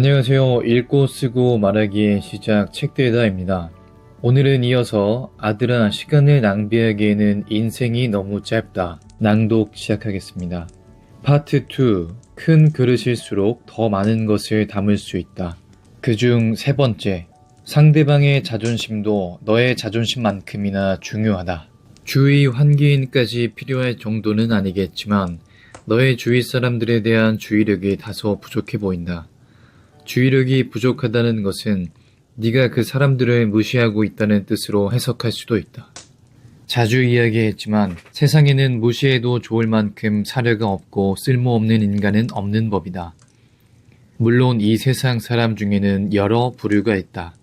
안녕하세요. 읽고 쓰고 말하기의 시작 책들다입니다. 오늘은 이어서 아들아 시간을 낭비하기에는 인생이 너무 짧다. 낭독 시작하겠습니다. 파트 2. 큰 그릇일수록 더 많은 것을 담을 수 있다. 그중 세 번째. 상대방의 자존심도 너의 자존심만큼이나 중요하다. 주의 환기인까지 필요할 정도는 아니겠지만 너의 주위 사람들에 대한 주의력이 다소 부족해 보인다. 주의력이 부족하다는 것은 네가 그 사람들을 무시하고 있다는 뜻으로 해석할 수도 있다. 자주 이야기했지만 세상에는 무시해도 좋을 만큼 사려가 없고 쓸모없는 인간은 없는 법이다. 물론 이 세상 사람 중에는 여러 부류가 있다.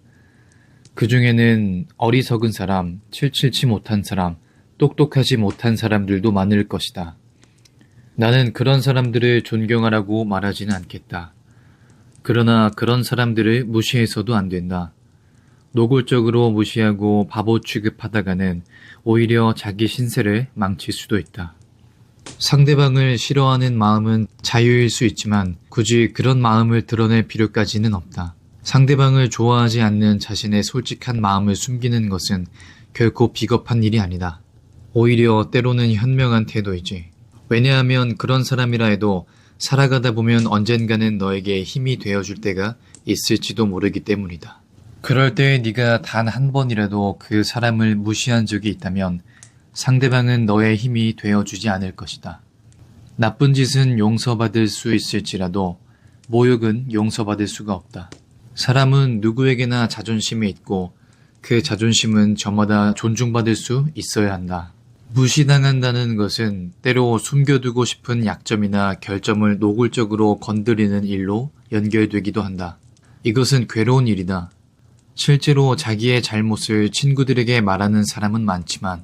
그 중에는 어리석은 사람, 칠칠치 못한 사람, 똑똑하지 못한 사람들도 많을 것이다. 나는 그런 사람들을 존경하라고 말하지는 않겠다. 그러나 그런 사람들을 무시해서도 안 된다. 노골적으로 무시하고 바보 취급하다가는 오히려 자기 신세를 망칠 수도 있다. 상대방을 싫어하는 마음은 자유일 수 있지만 굳이 그런 마음을 드러낼 필요까지는 없다. 상대방을 좋아하지 않는 자신의 솔직한 마음을 숨기는 것은 결코 비겁한 일이 아니다. 오히려 때로는 현명한 태도이지. 왜냐하면 그런 사람이라 해도 살아가다 보면 언젠가는 너에게 힘이 되어줄 때가 있을지도 모르기 때문이다. 그럴 때 네가 단 한 번이라도 그 사람을 무시한 적이 있다면 상대방은 너의 힘이 되어주지 않을 것이다. 나쁜 짓은 용서받을 수 있을지라도 모욕은 용서받을 수가 없다. 사람은 누구에게나 자존심이 있고 그 자존심은 저마다 존중받을 수 있어야 한다. 무시당한다는 것은 때로 숨겨두고 싶은 약점이나 결점을 노골적으로 건드리는 일로 연결되기도 한다. 이것은 괴로운 일이다. 실제로 자기의 잘못을 친구들에게 말하는 사람은 많지만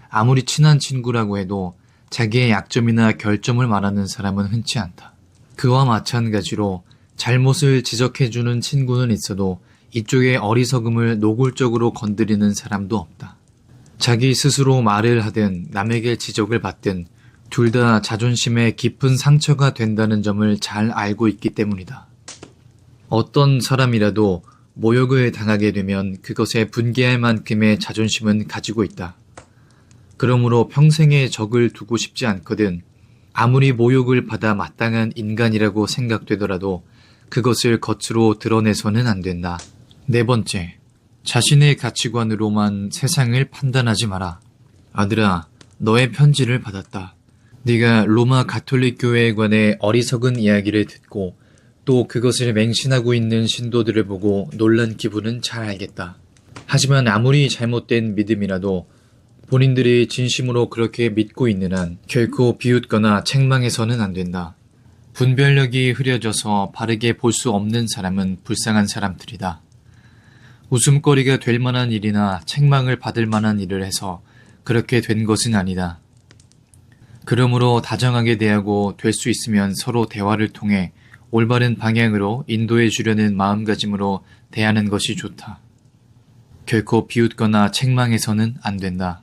아무리 친한 친구라고 해도 자기의 약점이나 결점을 말하는 사람은 흔치 않다. 그와 마찬가지로 잘못을 지적해주는 친구는 있어도 이쪽의 어리석음을 노골적으로 건드리는 사람도 없다. 자기 스스로 말을 하든 남에게 지적을 받든 둘 다 자존심에 깊은 상처가 된다는 점을 잘 알고 있기 때문이다. 어떤 사람이라도 모욕을 당하게 되면 그것에 분개할 만큼의 자존심은 가지고 있다. 그러므로 평생에 적을 두고 싶지 않거든 아무리 모욕을 받아 마땅한 인간이라고 생각되더라도 그것을 겉으로 드러내서는 안 된다. 네 번째. 자신의 가치관으로만 세상을 판단하지 마라. 아들아, 너의 편지를 받았다. 네가 로마 가톨릭 교회에 관해 어리석은 이야기를 듣고 또 그것을 맹신하고 있는 신도들을 보고 놀란 기분은 잘 알겠다. 하지만 아무리 잘못된 믿음이라도 본인들이 진심으로 그렇게 믿고 있는 한 결코 비웃거나 책망해서는 안 된다. 분별력이 흐려져서 바르게 볼 수 없는 사람은 불쌍한 사람들이다. 웃음거리가 될 만한 일이나 책망을 받을 만한 일을 해서 그렇게 된 것은 아니다. 그러므로 다정하게 대하고 될 수 있으면 서로 대화를 통해 올바른 방향으로 인도해 주려는 마음가짐으로 대하는 것이 좋다. 결코 비웃거나 책망해서는 안 된다.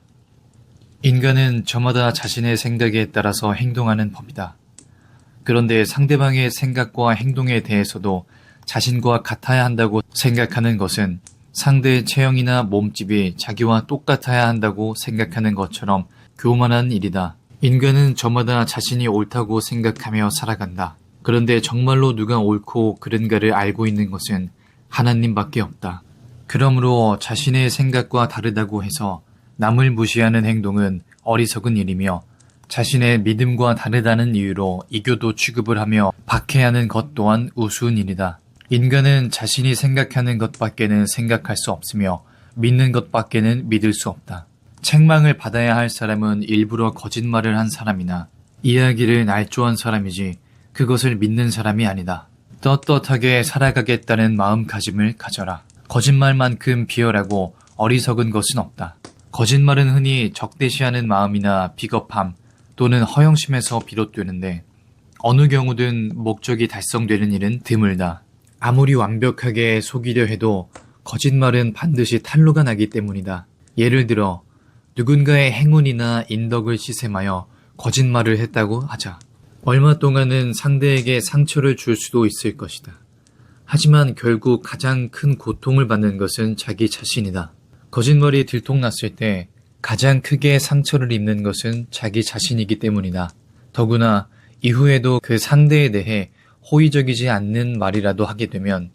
인간은 저마다 자신의 생각에 따라서 행동하는 법이다. 그런데 상대방의 생각과 행동에 대해서도 자신과 같아야 한다고 생각하는 것은 상대의 체형이나 몸집이 자기와 똑같아야 한다고 생각하는 것처럼 교만한 일이다. 인간은 저마다 자신이 옳다고 생각하며 살아간다. 그런데 정말로 누가 옳고 그른가를 알고 있는 것은 하나님밖에 없다. 그러므로 자신의 생각과 다르다고 해서 남을 무시하는 행동은 어리석은 일이며 자신의 믿음과 다르다는 이유로 이교도 취급을 하며 박해하는 것 또한 우스운 일이다. 인간은 자신이 생각하는 것밖에는 생각할 수 없으며 믿는 것밖에는 믿을 수 없다. 책망을 받아야 할 사람은 일부러 거짓말을 한 사람이나 이야기를 날조한 사람이지 그것을 믿는 사람이 아니다. 떳떳하게 살아가겠다는 마음가짐을 가져라. 거짓말만큼 비열하고 어리석은 것은 없다. 거짓말은 흔히 적대시하는 마음이나 비겁함 또는 허영심에서 비롯되는데 어느 경우든 목적이 달성되는 일은 드물다. 아무리 완벽하게 속이려 해도 거짓말은 반드시 탄로가 나기 때문이다. 예를 들어 누군가의 행운이나 인덕을 시샘하여 거짓말을 했다고 하자. 얼마 동안은 상대에게 상처를 줄 수도 있을 것이다. 하지만 결국 가장 큰 고통을 받는 것은 자기 자신이다. 거짓말이 들통났을 때 가장 크게 상처를 입는 것은 자기 자신이기 때문이다. 더구나 이후에도 그 상대에 대해 호의적이지 않는 말이라도 하게 되면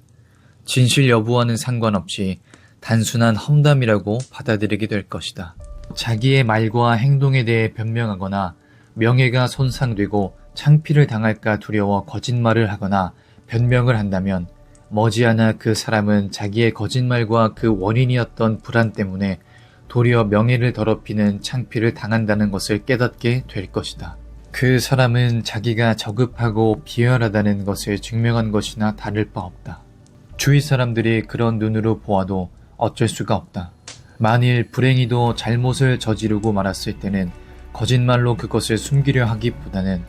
진실 여부와는 상관없이 단순한 험담이라고 받아들이게 될 것이다. 자기의 말과 행동에 대해 변명하거나 명예가 손상되고 창피를 당할까 두려워 거짓말을 하거나 변명을 한다면 머지않아 그 사람은 자기의 거짓말과 그 원인이었던 불안 때문에 도리어 명예를 더럽히는 창피를 당한다는 것을 깨닫게 될 것이다. 그 사람은 자기가 저급하고 비열하다는 것을 증명한 것이나 다를 바 없다. 주위 사람들이 그런 눈으로 보아도 어쩔 수가 없다. 만일 불행히도 잘못을 저지르고 말았을 때는 거짓말로 그것을 숨기려 하기보다는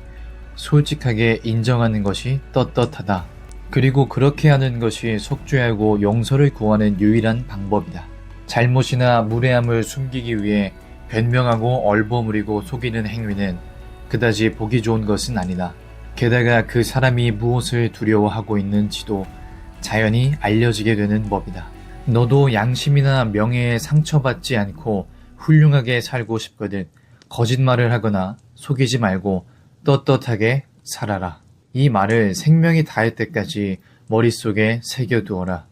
솔직하게 인정하는 것이 떳떳하다. 그리고 그렇게 하는 것이 속죄하고 용서를 구하는 유일한 방법이다. 잘못이나 무례함을 숨기기 위해 변명하고 얼버무리고 속이는 행위는 그다지 보기 좋은 것은 아니다. 게다가 그 사람이 무엇을 두려워하고 있는지도 자연히 알려지게 되는 법이다. 너도 양심이나 명예에 상처받지 않고 훌륭하게 살고 싶거든 거짓말을 하거나 속이지 말고 떳떳하게 살아라. 이 말을 생명이 닿을 때까지 머릿속에 새겨두어라.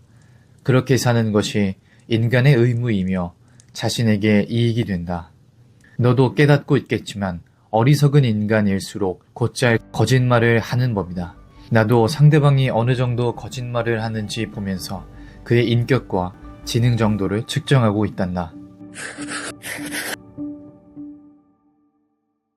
그렇게 사는 것이 인간의 의무이며 자신에게 이익이 된다. 너도 깨닫고 있겠지만 어리석은 인간일수록 곧잘 거짓말을 하는 법이다. 나도 상대방이 어느 정도 거짓말을 하는지 보면서 그의 인격과 지능 정도를 측정하고 있단다.